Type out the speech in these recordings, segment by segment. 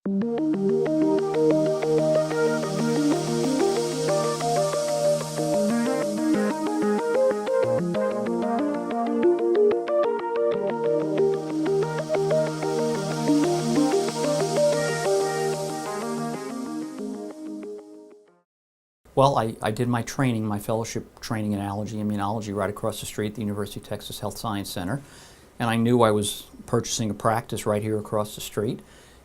Well, I did my training, my fellowship training in allergy immunology right across the street at the University of Texas Health Science Center. And I knew I was purchasing a practice right here across the street.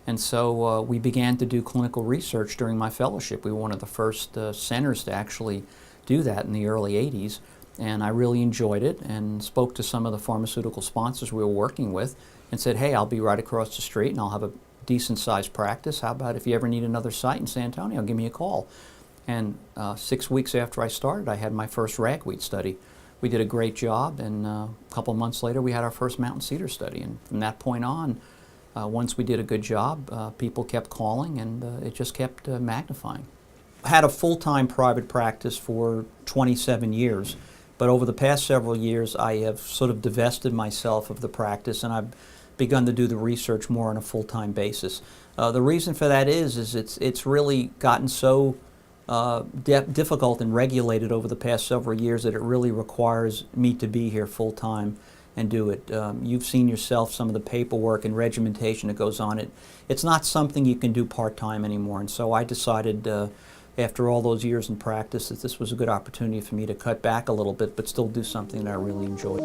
And so we began to do clinical research during my fellowship. We were one of the first centers to actually do that in the early 80s. And I really enjoyed it and spoke to some of the pharmaceutical sponsors we were working with and said, hey, I'll be right across the street and I'll have a decent sized practice. How about if you ever need another site in San Antonio, give me a call. And 6 weeks after I started, I had my first ragweed study. We did a great job, and a couple months later, we had our first mountain cedar study. And from that point on, once we did a good job, people kept calling, and it just kept magnifying. I had a full-time private practice for 27 years, but over the past several years, I have sort of divested myself of the practice, and I've begun to do the research more on a full-time basis. The reason for that is it's really gotten so difficult and regulated over the past several years that it really requires me to be here full time and do it. You've seen yourself some of the paperwork and regimentation that goes on. It's not something you can do part time anymore, and so I decided after all those years in practice that this was a good opportunity for me to cut back a little bit but still do something that I really enjoyed.